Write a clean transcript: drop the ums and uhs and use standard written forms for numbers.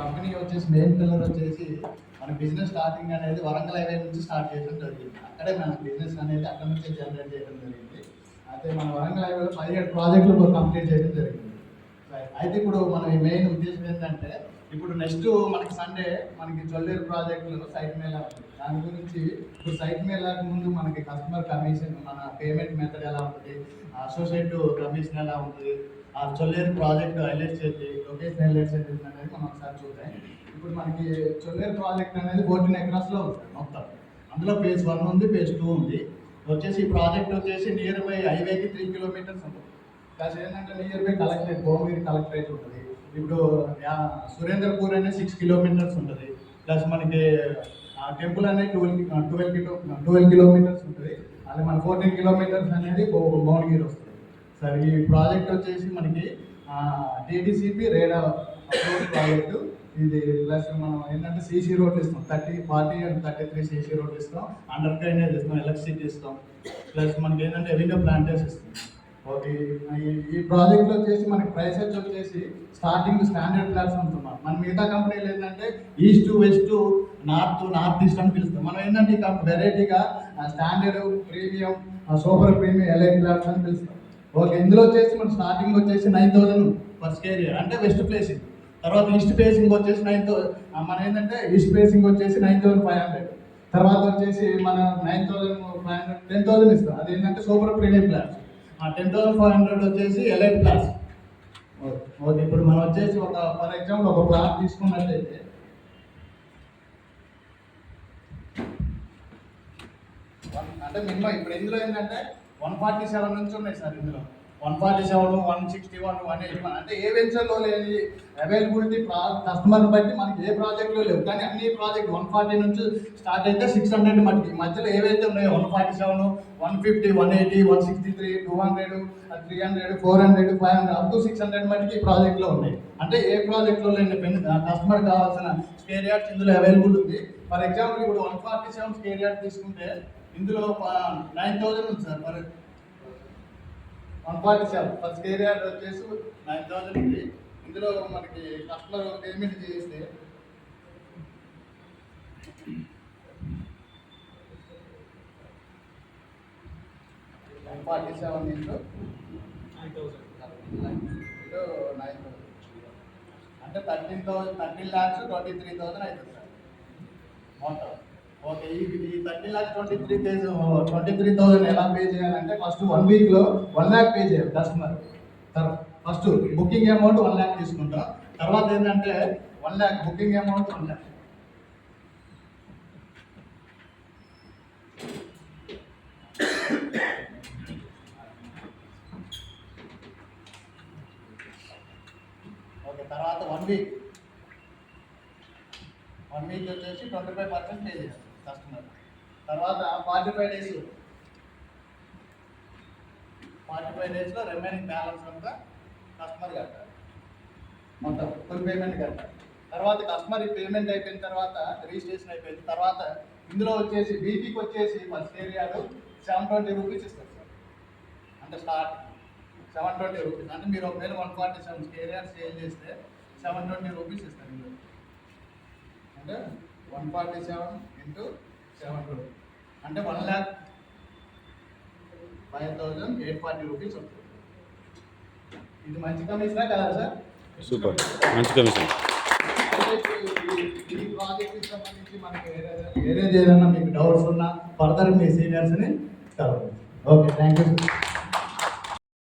Company వచ్చేసి main pillar వచ్చేసి మన బిజినెస్ స్టార్టింగ్ అనేది వరంగల్ హైవే నుంచి స్టార్ట్ చేయడం జరిగింది. అక్కడే మన బిజినెస్ అనేది అక్కడ నుంచి జనరేట్ చేయడం జరిగింది. అయితే మన వరంగల్ హైవేలో 17 ప్రాజెక్టులు కంప్లీట్ చేయడం జరిగింది. అయితే ఇప్పుడు మన మెయిన్ ఉద్దేశం ఏంటంటే ఇప్పుడు నెక్స్ట్ మనకి సండే మనకి చొల్లేరు ప్రాజెక్టులో సైట్ మేళా ఉంది. దాని గురించి ఇప్పుడు సైట్ మేళాకు ముందు మనకి కస్టమర్ కమిషన్ మన పేమెంట్ మెథడ్ ఎలా ఉంటుంది, అసోసియేట్ కమిషన్ ఎలా ఉంటుంది, ఆ చొల్లేరు ప్రాజెక్ట్ హైలైట్ చేసి లొకేషన్ హైలైట్ చేసి అనేది మనం ఒకసారి చూద్దాం. ఇప్పుడు మనకి చొల్లేరు ప్రాజెక్ట్ అనేది 14 ఎకరాస్లో ఉంటుంది మొత్తం. అందులో phase 1 ఉంది, phase 2 ఉంది. వచ్చేసి ఈ ప్రాజెక్ట్ వచ్చేసి నియర్ బై హైవేకి 3 కిలోమీటర్స్ ఉంటుంది. ప్లస్ ఏంటంటే near by collectorate Bhuvanagiri collectorate ఉంటుంది. ఇప్పుడు సురేంద్రపూర్ అనేది 6 కిలోమీటర్స్ ఉంటుంది. ప్లస్ మనకి టెంపుల్ అనేది 12 కిలోమీటర్స్ ఉంటుంది. అలాగే మన 14 కిలోమీటర్స్ అనేది భువనగిరి వస్తుంది. సరే, ఈ ప్రాజెక్ట్ వచ్చేసి మనకి డిటిసిపి రేడా అప్రోచ్ ప్రాజెక్టు. ఇది ప్లస్ మనం ఏంటంటే సీసీ రోడ్లు ఇస్తాం, 30, 40 and 33 సీసీ రోడ్లు ఇస్తాం, అండర్ డ్రైనేజ్ ఇస్తాం, ఎలక్ట్రిసిటీ ఇస్తాం, ప్లస్ మనకి ఏంటంటే ఎవెన్యూ ప్లాంటేషన్ ఇస్తాం. ఓకే, ఈ ప్రాజెక్ట్లో వచ్చేసి మనకి ప్రైసెస్ వచ్చేసి స్టార్టింగ్ స్టాండర్డ్ క్లాస్ ఉంటున్నాం. మన మిగతా కంపెనీలు ఏంటంటే ఈస్ట్ వెస్ట్ నార్త్ ఈస్ట్ అని పిలుస్తాం. మనం ఏంటంటే వెరైటీగా standard, premium, super premium, elite class అని పిలుస్తాం. ఓకే, ఇందులో వచ్చేసి మన స్టార్టింగ్ వచ్చేసి 9,000 పర్ స్క్వేర్ ఇయర్ అంటే వెస్ట్ ఫేసింగ్. తర్వాత ఈస్ట్ ఫేసింగ్ వచ్చేసి 9,000. మన ఏంటంటే ఈస్ట్ ఫేసింగ్ వచ్చేసి 9,500. తర్వాత వచ్చేసి మన 9,500 10,000 ఇస్తాం. అది ఏంటంటే సూపర్ ప్రీమియం క్లాస్. 10,500 వచ్చేసి ఎలైట్ క్లాస్. ఓకే, ఇప్పుడు మనం వచ్చేసి ఫర్ ఎగ్జాంపుల్ ఒక ప్లాట్ తీసుకున్నట్టయితే అంటే మినిమం ఇప్పుడు ఇందులో ఏంటంటే 147 నుంచి ఉన్నాయి సార్. ఇందులో 147, 161, 181 అంటే ఏ వెంచర్లో లేని అవైలబిలిటీ కస్టమర్ని బట్టి మనకి ఏ ప్రాజెక్ట్లో లేవు. కానీ అన్ని ప్రాజెక్ట్ 140 నుంచి స్టార్ట్ అయితే 600 మటుకి మధ్యలో ఏవైతే ఉన్నాయో 147, 150, 180, 163, 200, 300, 400, 500 అప్ టు 600 మటుకి ఈ ప్రాజెక్ట్లో ఉన్నాయి. అంటే ఏ ప్రాజెక్ట్లో లేని కస్టమర్ కావాల్సిన స్క్వేర్ యార్డ్స్ ఇందులో అవైలబుల్ ఉంది. ఫర్ ఎగ్జాంపుల్ ఇప్పుడు 147 స్క్వేర్ యార్డ్ తీసుకుంటే ఇందులో 9,000 ఉంది సార్. మరి 147 ఫర్ స్క్వేర్ యార్డ్ వచ్చేసి 9,000 ఉంది. ఇందులో మనకి కస్టమర్ పేమెంట్ చేస్తే 147 ఇంటూ 9,000 అంటే 13,23,000 అవుతుంది సార్ మొత్తం. ఓకే, ఈ 13,23,000 ఎలా పే చేయాలంటే ఫస్ట్ 1 వీక్లో 1 lakh పే చేయాలి customer. First booking amount 1 lakh తీసుకుంటాం. తర్వాత ఏంటంటే 1 lakh booking amount 1 lakh. Okay, తర్వాత 1 వీక్ వచ్చేసి 25% పే చేయాలి కస్టమర్. తర్వాత 45 డేస్లో రిమైనింగ్ బ్యాలెన్స్ అంతా కస్టమర్ కట్టాలి, మొత్తం ఫుల్ పేమెంట్ కట్టాలి. తర్వాత కస్టమర్ ఈ పేమెంట్ అయిపోయిన తర్వాత రిజిస్ట్రేషన్ అయిపోయిన తర్వాత ఇందులో వచ్చేసి బీపీకి వచ్చేసి ఫర్ స్క్వేర్ యార్డ్ 720 రూపీస్ ఇస్తారు సార్. అంటే స్టార్ట్ 720 రూపీస్ అంటే మీరు ఒకవేళ 147 స్క్వేర్ యార్డ్ సేల్ చేస్తే 720 రూపీస్ ఇస్తారు. ఇందులో అంటే 147 into 720 అంటే 1,05,840 రూపీస్ వస్తుంది. ఇది మంచి కమిషనా కదా సార్? సూపర్, మంచి కమిషన్. ఈ ప్రాజెక్ట్కి సంబంధించి మనకి వేరేది ఏదైనా మీకు డౌట్స్ ఉన్నా ఫర్దర్ మీ సీనియర్స్ని కలవండి. Okay, thank you sir.